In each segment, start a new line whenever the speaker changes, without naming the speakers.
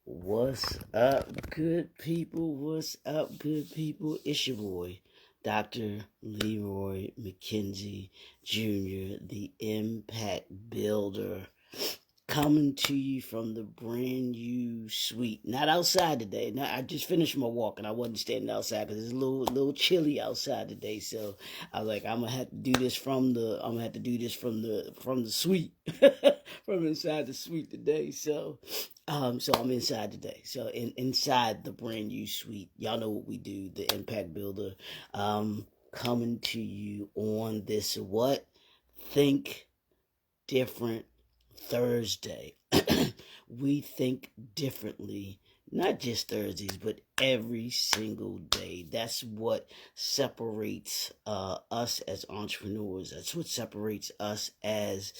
What's up, good people? What's up, good people? It's your boy, Dr. Leroy McKenzie Jr., the Impact Builder, coming to you from the brand new suite. Not outside today. I just finished my walk and I wasn't standing outside because it's a little chilly outside today. So I was like, I'm gonna have to do this from the suite, from inside the suite today. So I'm inside today. So inside the brand new suite, y'all know what we do, the Impact Builder, coming to you on this Think Different Thursday. We think differently, not just Thursdays, but every single day. That's what separates us as entrepreneurs. That's what separates us as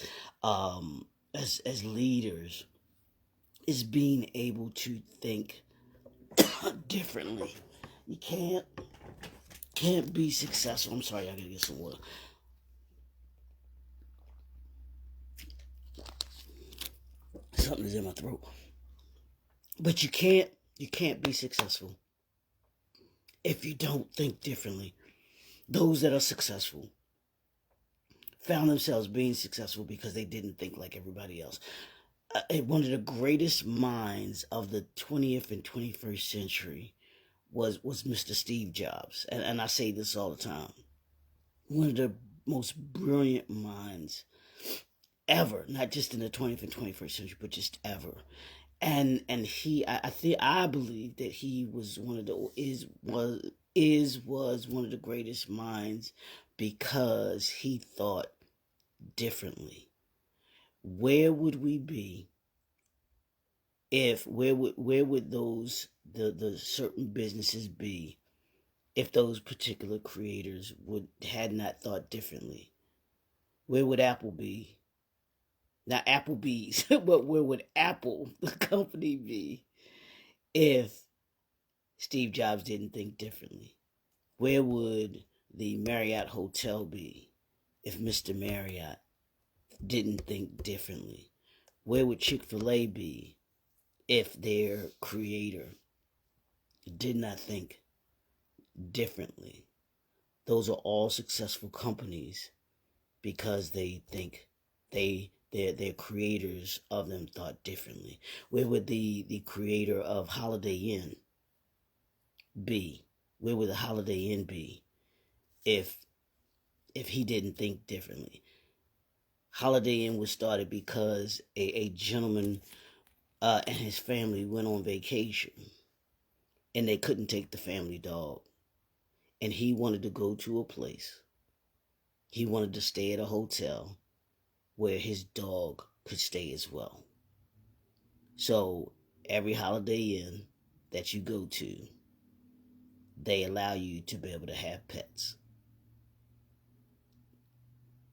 leaders, is being able to think differently. You can't be successful. I'm sorry, I gotta get some water. Something's in my throat. But you can't be successful if you don't think differently. Those that are successful found themselves being successful because they didn't think like everybody else. One of the greatest minds of the 20th and 21st century was Mr. Steve Jobs. And I say this all the time. One of the most brilliant minds ever, not just in the 20th and 21st century, but just ever. And I believe that he was one of the was one of the greatest minds because he thought differently. Where would we be if where would those the certain businesses be if those particular creators had not thought differently? Where would Apple be? Not Applebee's, but where would Apple, the company, be if Steve Jobs didn't think differently? Where would the Marriott Hotel be if Mr. Marriott didn't think differently? Where would Chick-fil-A be if their creator did not think differently? Those are all successful companies because they think their creators of them thought differently. Where would the creator of Holiday Inn be? Where would the Holiday Inn be if he didn't think differently? Holiday Inn was started because a gentleman and his family went on vacation and they couldn't take the family dog. And he wanted to go to a place. He wanted to stay at a hotel where his dog could stay as well. So every Holiday Inn that you go to, they allow you to be able to have pets.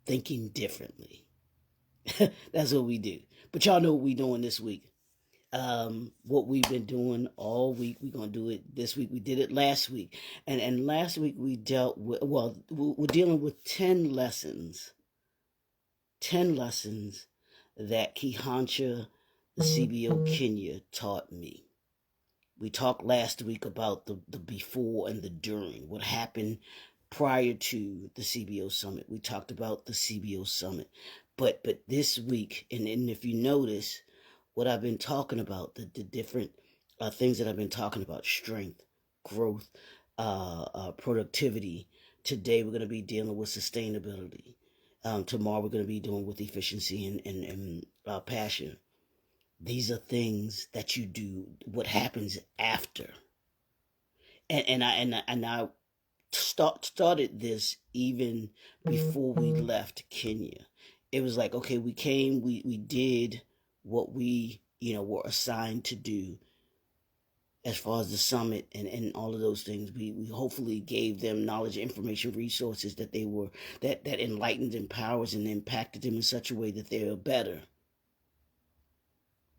Thinking differently. That's what we do. But y'all know what we doing this week. What we've been doing all week, we're going to do it this week. We did it last week. And last week we dealt with, we're dealing with 10 lessons. 10 lessons that Kehancha, the CBO Kenya, taught me. We talked last week about the before and the during, what happened prior to the CBO Summit. We talked about the CBO Summit. But this week, and if you notice, what I've been talking about, the different things that I've been talking about, strength, growth, productivity. Today we're going to be dealing with sustainability. Tomorrow we're going to be dealing with efficiency and passion. These are things that you do, what happens after. And I started this even before we left Kenya. It was like, okay, we came, we did what we, were assigned to do as far as the summit and all of those things. We hopefully gave them knowledge, information, resources that that enlightened, empowers, and impacted them in such a way that they are better.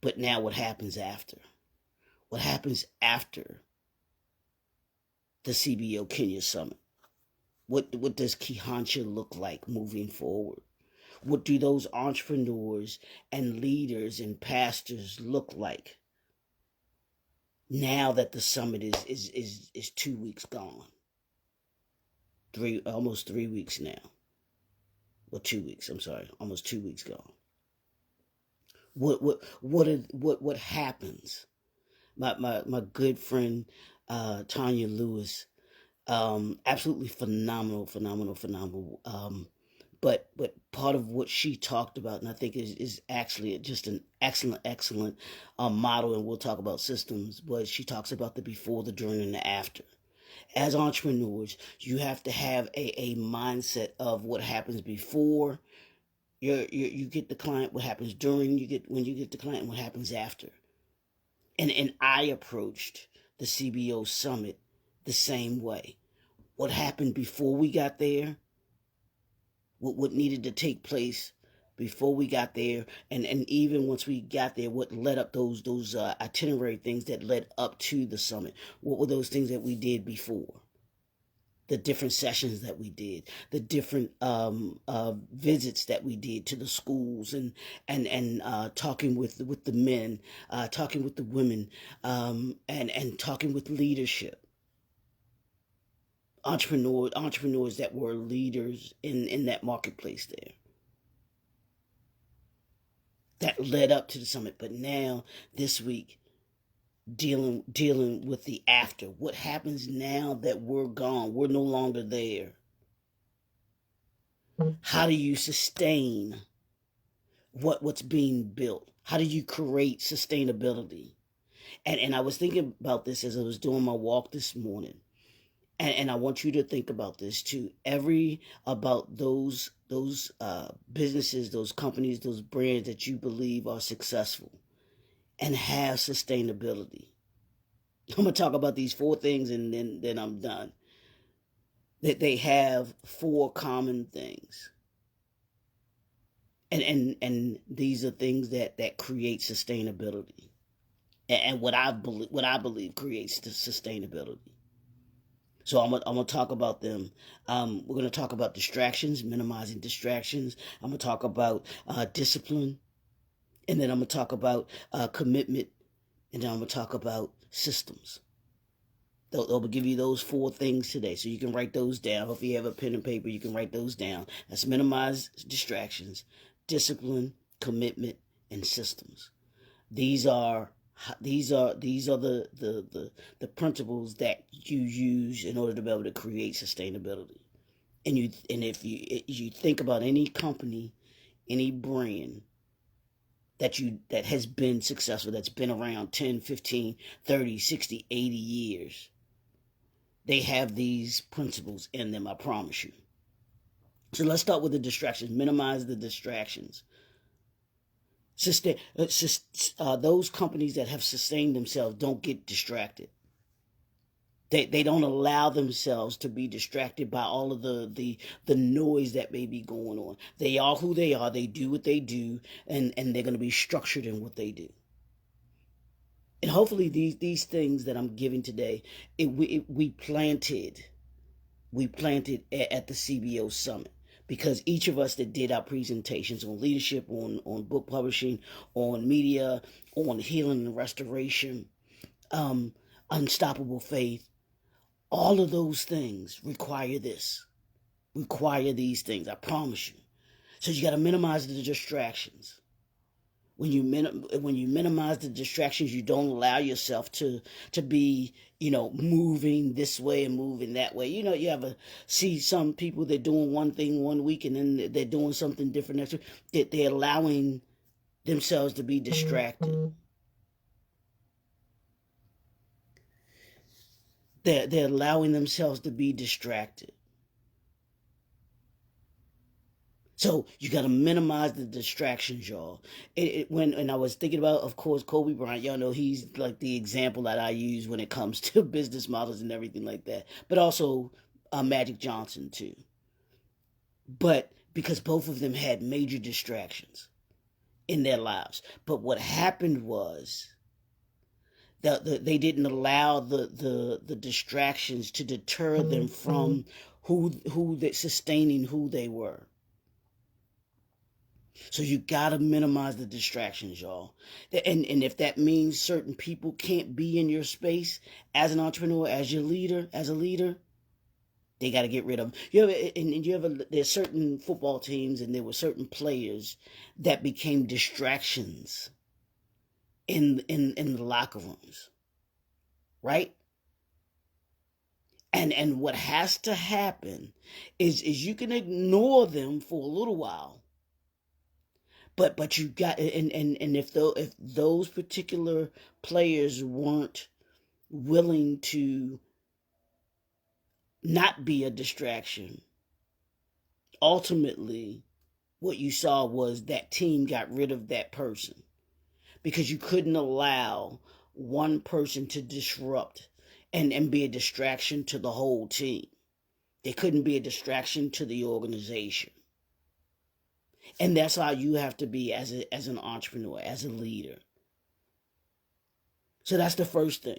But now what happens after? What happens after the CBO Kenya Summit? What does Kehancha look like moving forward? What do those entrepreneurs and leaders and pastors look like now that the summit is 2 weeks gone. Almost 3 weeks now. Well, 2 weeks, I'm sorry. Almost 2 weeks gone. What happens? My good friend Tanya Lewis, absolutely phenomenal. But part of what she talked about, and I think is actually just an excellent model, and we'll talk about systems, but she talks about the before, the during, and the after. As entrepreneurs, you have to have a mindset of what happens before you get the client, what happens during when you get the client, and what happens after. And I approached the CBO Summit the same way. What happened before we got there, what needed to take place before we got there, and even once we got there, what led up those itinerary things that led up to the summit. What were those things that we did before? The different sessions that we did, the different visits that we did to the schools, and talking with the men, talking with the women, and talking with leadership. Entrepreneurs that were leaders in that marketplace there. That led up to the summit. But now, this week, dealing with the after. What happens now that we're gone? We're no longer there. How do you sustain what's being built? How do you create sustainability? And I was thinking about this as I was doing my walk this morning. And I want you to think about this too. About those businesses, those companies, those brands that you believe are successful and have sustainability. I'm going to talk about these 4 things, and then I'm done. That they have 4 common things. And these are things that create sustainability. And what I believe creates the sustainability. So I'm gonna talk about them. We're gonna talk about distractions, minimizing distractions. I'm gonna talk about discipline, and then I'm gonna talk about commitment, and then I'm gonna talk about systems. They'll give you those 4 things today, so you can write those down. If you have a pen and paper, you can write those down. That's minimize distractions, discipline, commitment, and systems. These are the principles that you use in order to be able to create sustainability. And if you think about any company, any brand that has been successful, that's been around 10, 15, 30, 60, 80 years, they have these principles in them, I promise you. So let's start with the distractions. Minimize the distractions. Those companies that have sustained themselves don't get distracted. They don't allow themselves to be distracted by all of the noise that may be going on. They are who they are. They do what they do, and they're going to be structured in what they do. And hopefully these things that I'm giving today, we planted at the CBO Summit. Because each of us that did our presentations on leadership, on book publishing, on media, on healing and restoration, unstoppable faith, all of those things require these things, I promise you. So you got to minimize the distractions. When you minimize the distractions, you don't allow yourself to be, moving this way and moving that way. You see some people, they're doing one thing one week and then they're doing something different next week. They're allowing themselves to be distracted. They're allowing themselves to be distracted. So you got to minimize the distractions, y'all. When I was thinking about, of course, Kobe Bryant, y'all know he's like the example that I use when it comes to business models and everything like that. But also Magic Johnson too. But because both of them had major distractions in their lives. But what happened was they didn't allow the distractions to deter them from sustaining who they were. So you got to minimize the distractions, y'all. And if that means certain people can't be in your space as an entrepreneur, as your leader, as a leader, they got to get rid of them. There's certain football teams, and there were certain players that became distractions in the locker rooms, right? And what has to happen is you can ignore them for a little while, but you got, and if those particular players weren't willing to not be a distraction, ultimately what you saw was that team got rid of that person, because you couldn't allow one person to disrupt and be a distraction to the whole team. They couldn't be a distraction to the organization. And that's how you have to be as an entrepreneur, as a leader. So that's the first thing,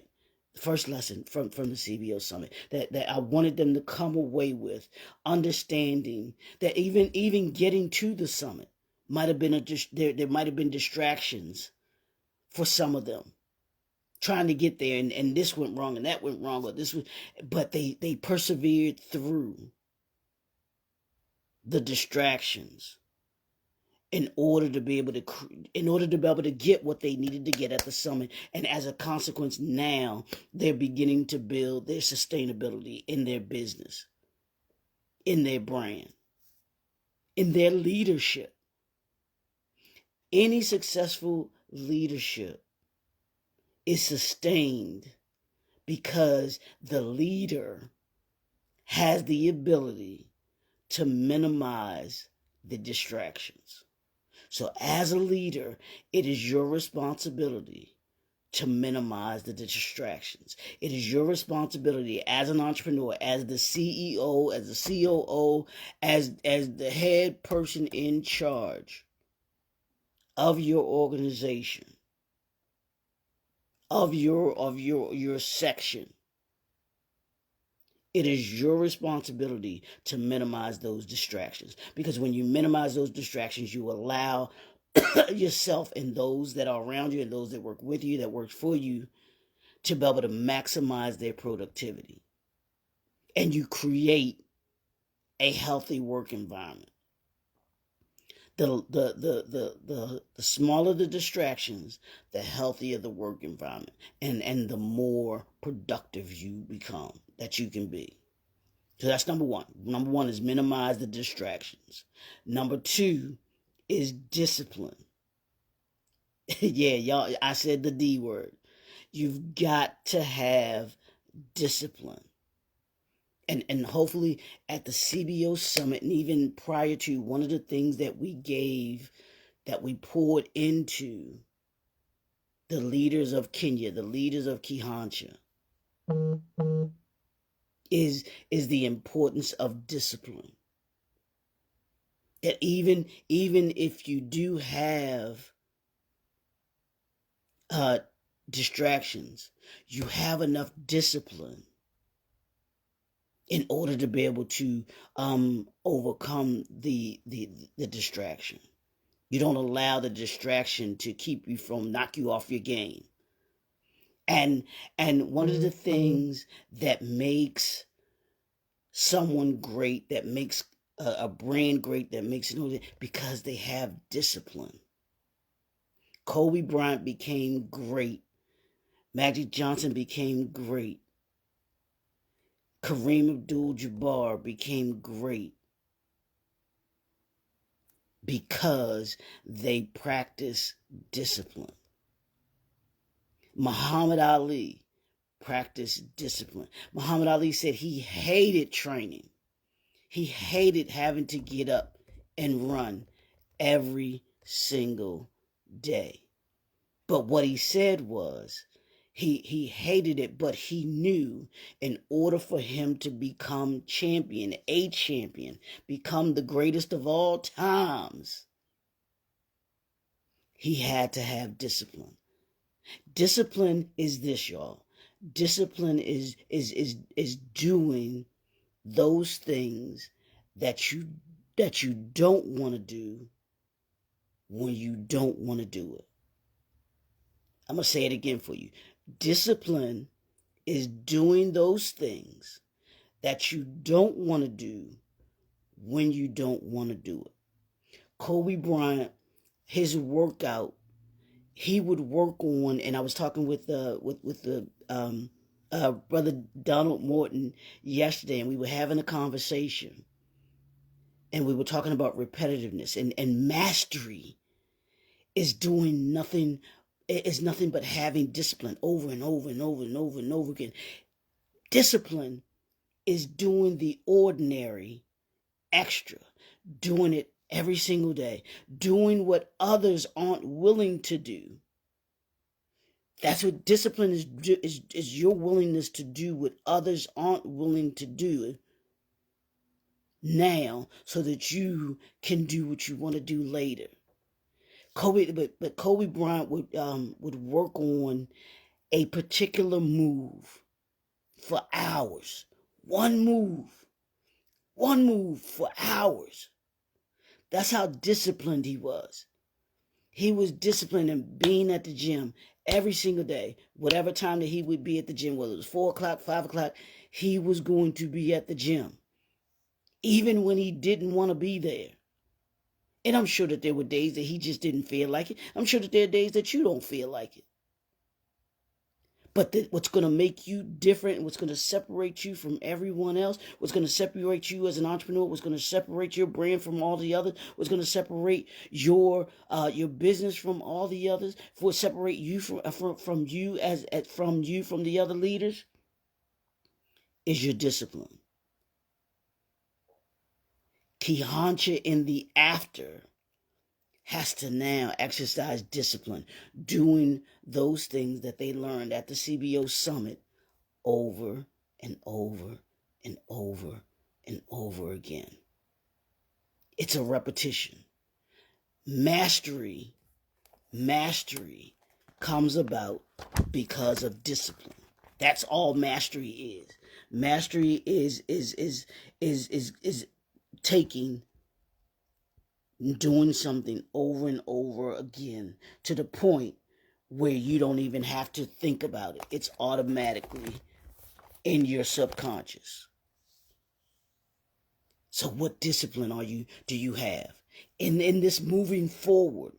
the first lesson from the CBO Summit that I wanted them to come away with, understanding that even getting to the summit might have been there might have been distractions for some of them trying to get there, and this went wrong and that went wrong, but they persevered through the distractions in order to be able to get what they needed to get at the summit. And as a consequence, now they're beginning to build their sustainability in their business, in their brand, in their leadership. Any successful leadership is sustained because the leader has the ability to minimize the distractions. So as a leader, it is your responsibility to minimize the distractions. It is your responsibility as an entrepreneur, as the CEO, as the COO, as the head person in charge of your organization, of your section. It is your responsibility to minimize those distractions, because when you minimize those distractions, you allow yourself and those that are around you and those that work with you, that work for you, to be able to maximize their productivity. And you create a healthy work environment. The smaller the distractions, the healthier the work environment, and the more productive you become, that you can be. So that's number one. Number one is minimize the distractions. Number two is discipline. Yeah, y'all, I said the D word. You've got to have discipline. And hopefully at the CBO Summit, and even prior to, one of the things that we poured into the leaders of Kenya, the leaders of Kehancha, is the importance of discipline. That even if you do have distractions, you have enough discipline in order to be able to overcome the distraction. You don't allow the distraction to knock you off your game. And one of the things that makes someone great, that makes a brand great, that makes it, because they have discipline. Kobe Bryant became great. Magic Johnson became great. Kareem Abdul-Jabbar became great because they practice discipline. Muhammad Ali practiced discipline. Muhammad Ali said he hated training. He hated having to get up and run every single day. But what he said was, he hated it, but he knew in order for him to become a champion, become the greatest of all times, he had to have discipline. Discipline is this, y'all. Discipline is doing those things that you don't want to do, when you don't want to do it. I'm going to say it again for you. Discipline is doing those things that you don't want to do when you don't want to do it. Kobe Bryant, his workout, he would work on, and I was talking with the brother Donald Morton yesterday, and we were having a conversation, and we were talking about repetitiveness and mastery is doing nothing. It's nothing but having discipline over and over and over and over and over again. Discipline is doing the ordinary extra, doing it every single day, doing what others aren't willing to do. That's what discipline is your willingness to do what others aren't willing to do now so that you can do what you want to do later. But Kobe Bryant would work on a particular move for hours. One move for hours. That's how disciplined he was. He was disciplined in being at the gym every single day. Whatever time that he would be at the gym, whether it was 4 o'clock, 5 o'clock, he was going to be at the gym. Even when he didn't want to be there. And I'm sure that there were days that he just didn't feel like it. I'm sure that there are days that you don't feel like it. But what's going to make you different, what's going to separate you from everyone else, what's going to separate you as an entrepreneur, what's going to separate your brand from all the others, what's going to separate your business from all the others, for separate you from the other leaders, is your discipline. Kehancha in the after has to now exercise discipline, doing those things that they learned at the CBO summit over and over and over and over again. It's a repetition. Mastery comes about because of discipline. That's all mastery is. Mastery is taking, doing something over and over again to the point where you don't even have to think about it. It's automatically in your subconscious. So what discipline do you have in this moving forward?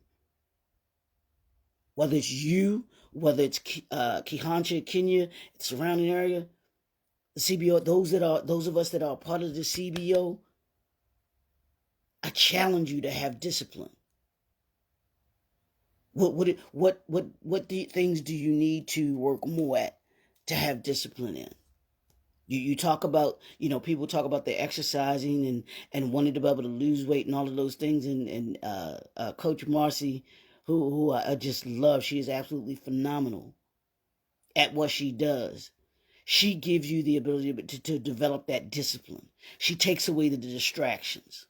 Whether it's you, whether it's Kehancha, Kenya, the surrounding area, the CBO, those of us that are part of the CBO, I challenge you to have discipline. What things do you need to work more at to have discipline in? You talk about, people talk about the exercising and wanting to be able to lose weight and all of those things. And Coach Marcy, who I just love, she is absolutely phenomenal at what she does. She gives you the ability to develop that discipline. She takes away the distractions.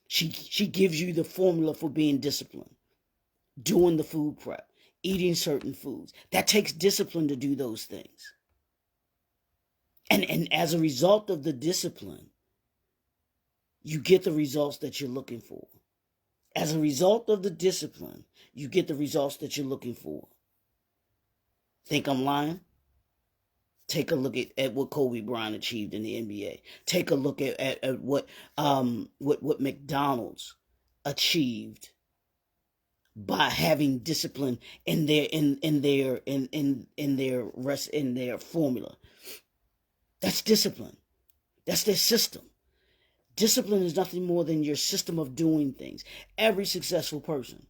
She gives you the formula for being disciplined. Doing the food prep, eating certain foods. That takes discipline to do those things. And as a result of the discipline, you get the results that you're looking for. As a result of the discipline, you get the results that you're looking for. Think I'm lying? Take a look at what Kobe Bryant achieved in the NBA. Take a look at what McDonald's achieved by having discipline in their formula. That's discipline. That's their system. Discipline is nothing more than your system of doing things. Every successful person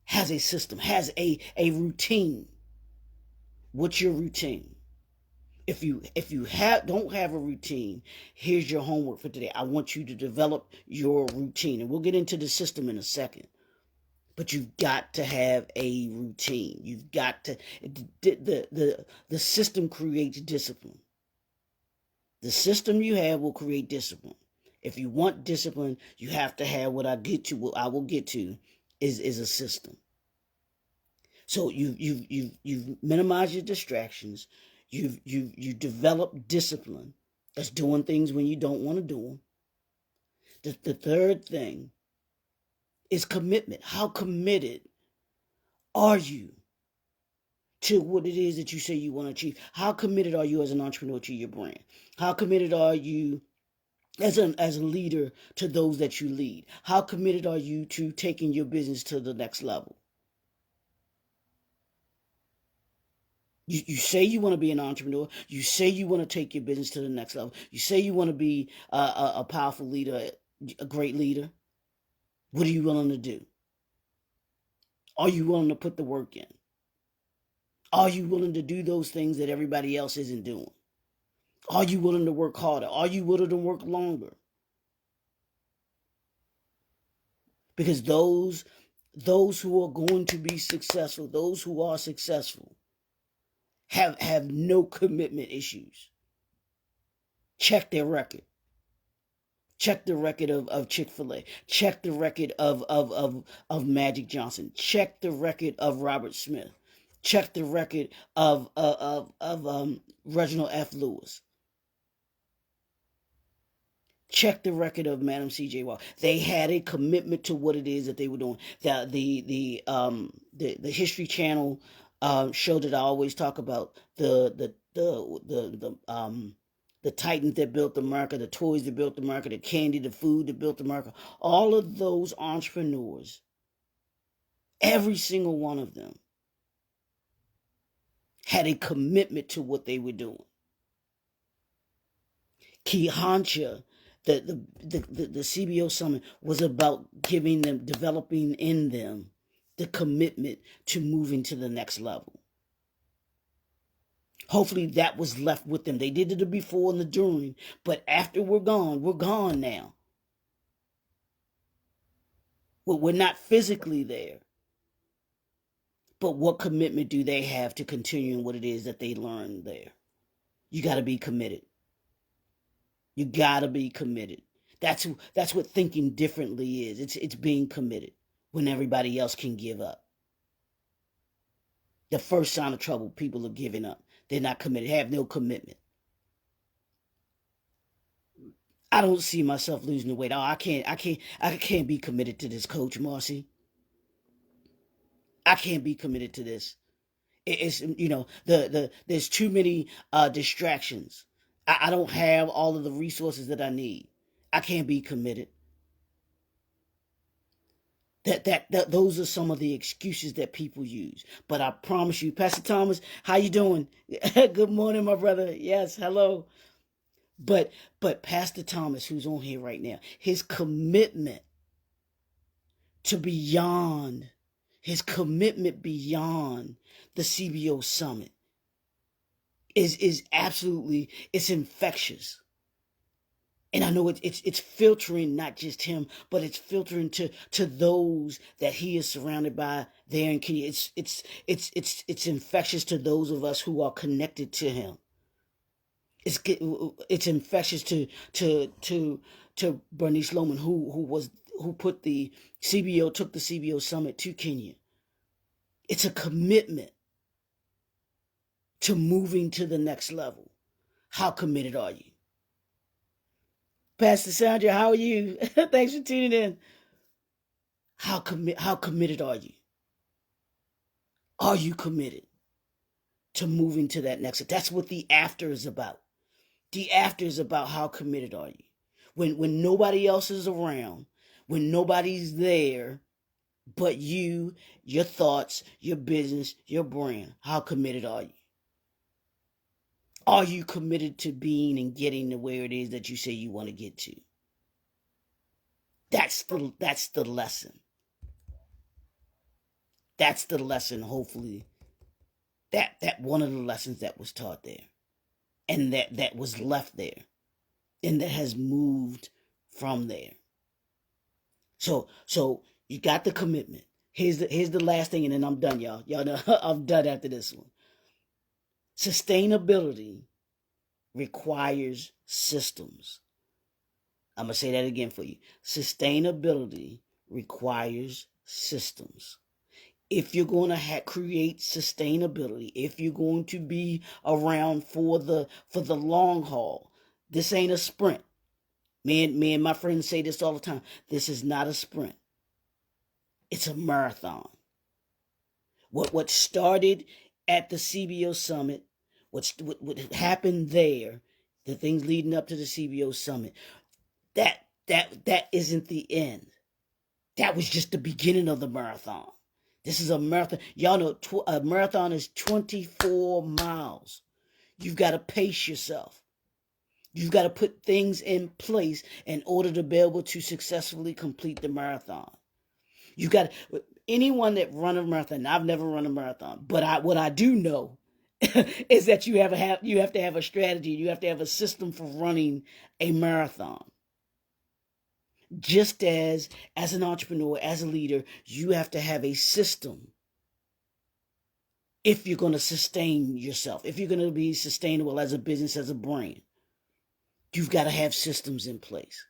has a system, has a routine. What's your routine? If you don't have a routine, here's your homework for today. I want you to develop your routine, and we'll get into the system in a second. But you've got to have a routine. You've got to the system creates discipline. The system you have will create discipline. If you want discipline, you have to have what I will get to is a system. So you've minimized your distractions. You've developed discipline. That's doing things when you don't want to do them. The third thing is commitment. How committed are you to what it is that you say you want to achieve? How committed are you as an entrepreneur to your brand? How committed are you as a leader to those that you lead? How committed are you to taking your business to the next level? You say you want to be an entrepreneur. You say you want to take your business to the next level. You say you want to be a powerful leader, a great leader. What are you willing to do? Are you willing to put the work in? Are you willing to do those things that everybody else isn't doing? Are you willing to work harder? Are you willing to work longer? Because those who are going to be successful, those who are successful, have no commitment issues. Check their record. Check the record of Chick-fil-A. Check the record of Magic Johnson. Check the record of Robert Smith. Check the record of Reginald F. Lewis. Check the record of Madam C.J. Walker. They had a commitment to what it is that they were doing. The History Channel show that I always talk about, the Titans that built America, the toys that built America, the candy, the food that built America. All of those entrepreneurs, every single one of them, had a commitment to what they were doing. Kehancha, the CBO Summit was about developing in them the commitment to moving to the next level. Hopefully that was left with them. They did it before and the during, but after we're gone now. Well, we're not physically there. But what commitment do they have to continuing what it is that they learned there? You got to be committed. You got to be committed. That's what thinking differently is. It's being committed when everybody else can give up. The first sign of trouble, people are giving up. They're not committed. Have no commitment. I don't see myself losing the weight. Oh, I can't be committed to this, Coach Marcy. I can't be committed to this. It's there's too many distractions. I don't have all of the resources that I need. I can't be committed. That those are some of the excuses that people use. But I promise you, Pastor Thomas, how you doing? Good morning, my brother. Yes, hello. But Pastor Thomas, who's on here right now, his commitment beyond the CBO Summit is absolutely, it's infectious. And I know it's filtering not just him, but it's filtering to those that he is surrounded by there in Kenya. It's infectious to those of us who are connected to him. It's infectious to Bernice Loman, who took the CBO Summit to Kenya. It's a commitment to moving to the next level. How committed are you? Pastor Sandra, how are you? Thanks for tuning in. How committed are you? Are you committed to moving to that next? That's what the after is about. The after is about how committed are you? When nobody else is around, when nobody's there but you, your thoughts, your business, your brand, how committed are you? Are you committed to being and getting to where it is that you say you want to get to? That's the lesson. That's the lesson, hopefully. That one of the lessons that was taught there. And that was left there. And that has moved from there. So you got the commitment. Here's the last thing, and then I'm done, y'all. Y'all know I'm done after this one. Sustainability requires systems. I'm going to say that again for you. Sustainability requires systems. If you're going to create sustainability, if you're going to be around for the long haul, this ain't a sprint. Me and my friends say this all the time. This is not a sprint. It's a marathon. What started at the CBO summit, what happened there, the things leading up to the CBO summit, that isn't the end. That was just the beginning of the marathon. This is a marathon. Y'all know a marathon is 24 miles. You've got to pace yourself. You've got to put things in place in order to be able to successfully complete the marathon. You got anyone that run a marathon. I've never run a marathon, but what I do know is that you have to have a strategy. You have to have a system for running a marathon. Just as an entrepreneur, as a leader, you have to have a system if you're going to sustain yourself, if you're going to be sustainable as a business, as a brand. You've got to have systems in place.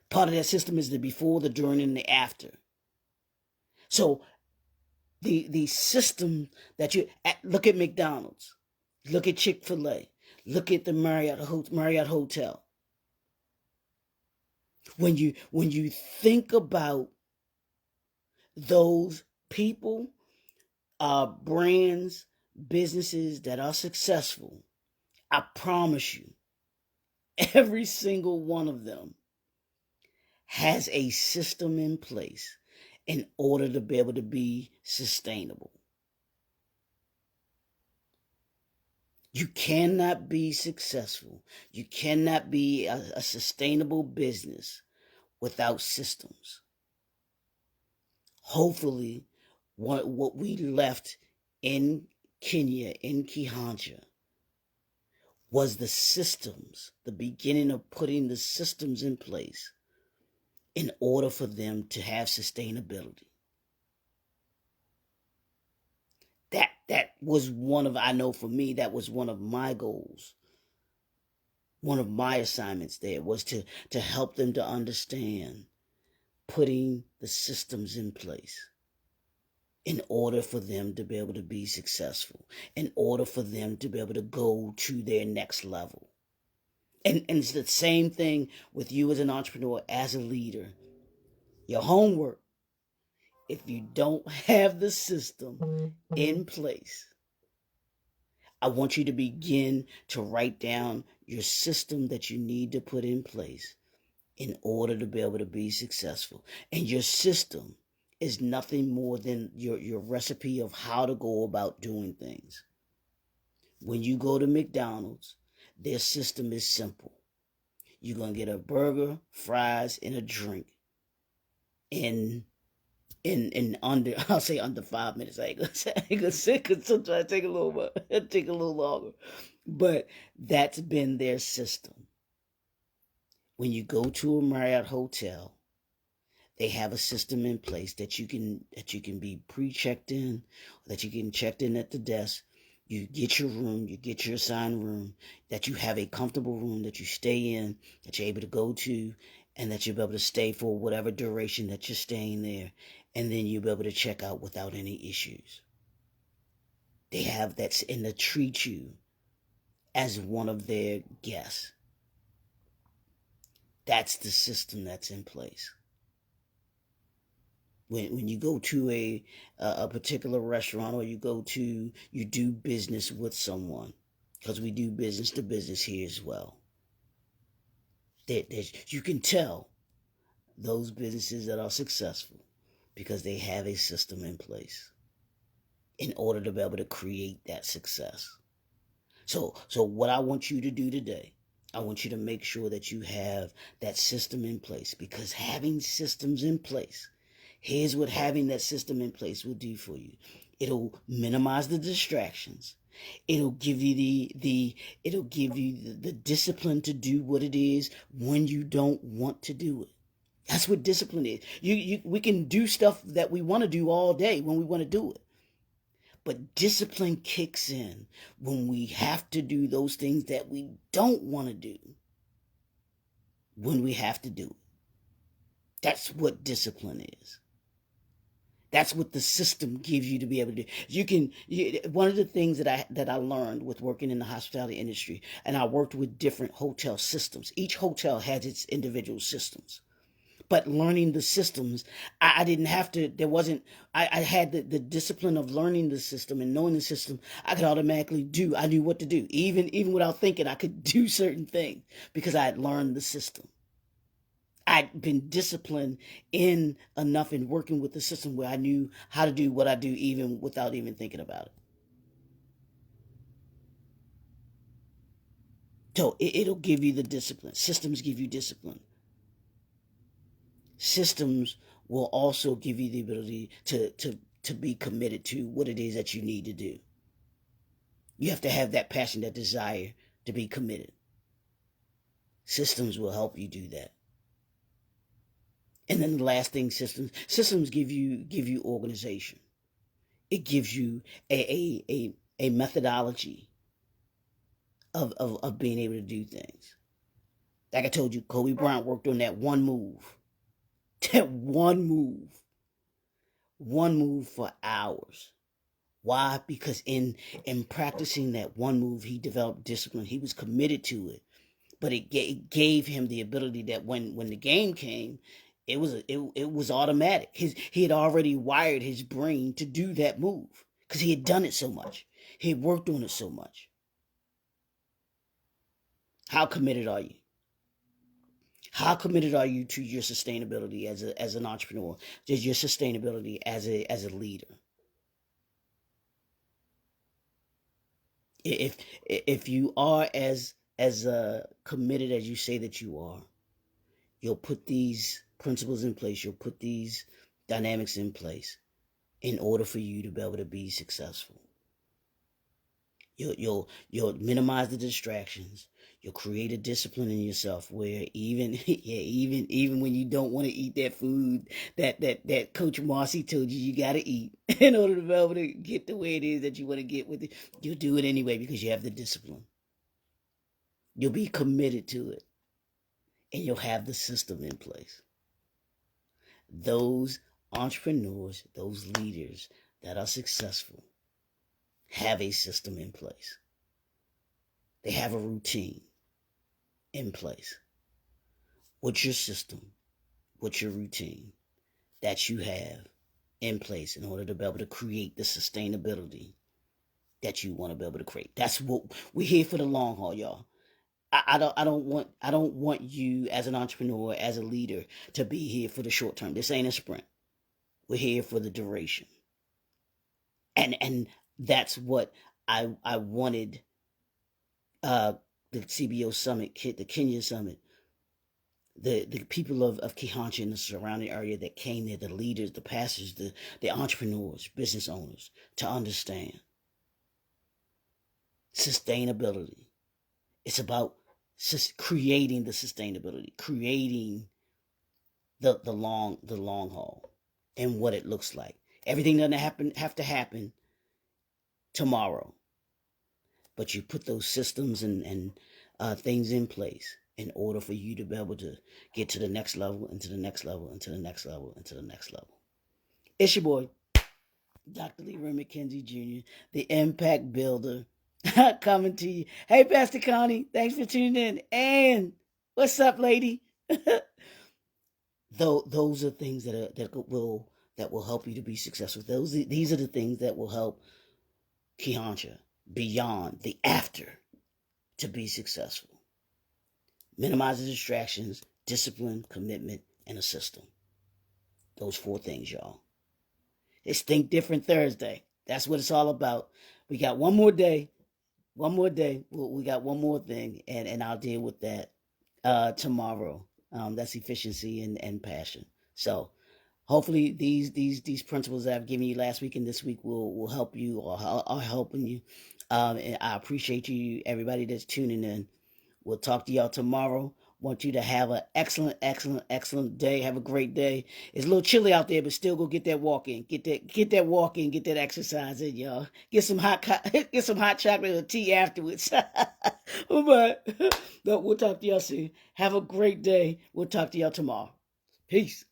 Part of that system is the before, the during, and the after. So the system that look at McDonald's, look at Chick-fil-A, look at the Marriott Hotel. When you think about those people, brands, businesses that are successful, I promise you, every single one of them has a system in place in order to be able to be sustainable. You cannot be successful. You cannot be a sustainable business without systems. Hopefully, what we left in Kenya, in Kehancha, was the systems, the beginning of putting the systems in place in order for them to have sustainability. That was I know for me, that was one of my goals. One of my assignments there was to help them to understand putting the systems in place in order for them to be able to be successful, in order for them to be able to go to their next level. And it's the same thing with you as an entrepreneur, as a leader. Your homework, if you don't have the system in place, I want you to begin to write down your system that you need to put in place in order to be able to be successful. And your system is nothing more than your recipe of how to go about doing things. When you go to McDonald's, their system is simple. You're going to get a burger, fries, and a drink in under, I'll say under 5 minutes. I ain't gonna say, because sometimes it take a little longer. But that's been their system. When you go to a Marriott hotel, they have a system in place that you can be pre-checked in, that you can checked in at the desk. You get your room, you get your assigned room, that you have a comfortable room that you stay in, that you're able to go to, and that you'll be able to stay for whatever duration that you're staying there, and then you'll be able to check out without any issues. They have that, and they treat you as one of their guests. That's the system that's in place. When you go to a particular restaurant, or you do business with someone, because we do business to business here as well, you can tell those businesses that are successful because they have a system in place in order to be able to create that success. So what I want you to do today, I want you to make sure that you have that system in place, because having systems in place, here's what having that system in place will do for you. It'll minimize the distractions. It'll give you the discipline to do what it is when you don't want to do it. That's what discipline is. We can do stuff that we want to do all day when we want to do it. But discipline kicks in when we have to do those things that we don't want to do when we have to do it. That's what discipline is. That's what the system gives you to be able to do. One of the things that I learned with working in the hospitality industry, and I worked with different hotel systems. Each hotel has its individual systems. But learning the systems, I didn't have to, there wasn't, I had the discipline of learning the system and knowing the system. I could automatically do, I knew what to do. Even without thinking, I could do certain things because I had learned the system. I'd been disciplined in enough in working with the system where I knew how to do what I do even without even thinking about it. So it'll give you the discipline. Systems give you discipline. Systems will also give you the ability to be committed to what it is that you need to do. You have to have that passion, that desire to be committed. Systems will help you do that. And then the last thing, systems give you organization. It gives you a methodology of being able to do things. Like I told you, Kobe Bryant worked on that one move. That one move for hours. Why? Because in practicing that one move, he developed discipline. He was committed to it, but it gave him the ability that when the game came, it was automatic. He had already wired his brain to do that move because he had done it so much. He had worked on it so much. How committed are you? How committed are you to your sustainability as an entrepreneur? Just your sustainability as a leader? If you are as committed as you say that you are, you'll put these principles in place. You'll put these dynamics in place in order for you to be able to be successful. You'll minimize the distractions. You'll create a discipline in yourself where even when you don't want to eat that food that Coach Marcy told you gotta eat in order to be able to get the way it is that you want to get with it, you'll do it anyway because you have the discipline. You'll be committed to it, and you'll have the system in place. Those entrepreneurs, those leaders that are successful have a system in place. They have a routine in place. What's your system? What's your routine that you have in place in order to be able to create the sustainability that you want to be able to create? That's what we're here for, the long haul, y'all. I don't want you as an entrepreneur, as a leader, to be here for the short term. This ain't a sprint. We're here for the duration. And that's what I wanted the CBO summit, the Kenya summit, the people of Kehancha and the surrounding area that came there, the leaders, the pastors, the entrepreneurs, business owners, to understand sustainability. It's about creating the sustainability, creating the long haul and what it looks like. Everything doesn't have to happen tomorrow, but you put those systems and things in place in order for you to be able to get to the next level, and to the next level, and to the next level, and to the next level. It's your boy, Dr. Leroy McKenzie Jr., the Impact Builder, coming to you. Hey, Pastor Connie, thanks for tuning in. And what's up, lady? Those are things that will help you to be successful. These are the things that will help Kehancha beyond the after to be successful. Minimize the distractions, discipline, commitment, and a system. Those 4 things, y'all. It's Think Different Thursday. That's what it's all about. We got one more day. We got one more thing, and I'll deal with that tomorrow. That's efficiency and passion. So hopefully these principles that I've given you last week and this week will help you, or are helping you. And I appreciate you, everybody that's tuning in. We'll talk to y'all tomorrow. Want you to have an excellent day. Have a great day. It's a little chilly out there, but still go get that walk in. Get that walk in. Get that exercise in, y'all. Get some hot chocolate or tea afterwards. But we'll talk to y'all soon. Have a great day. We'll talk to y'all tomorrow. Peace.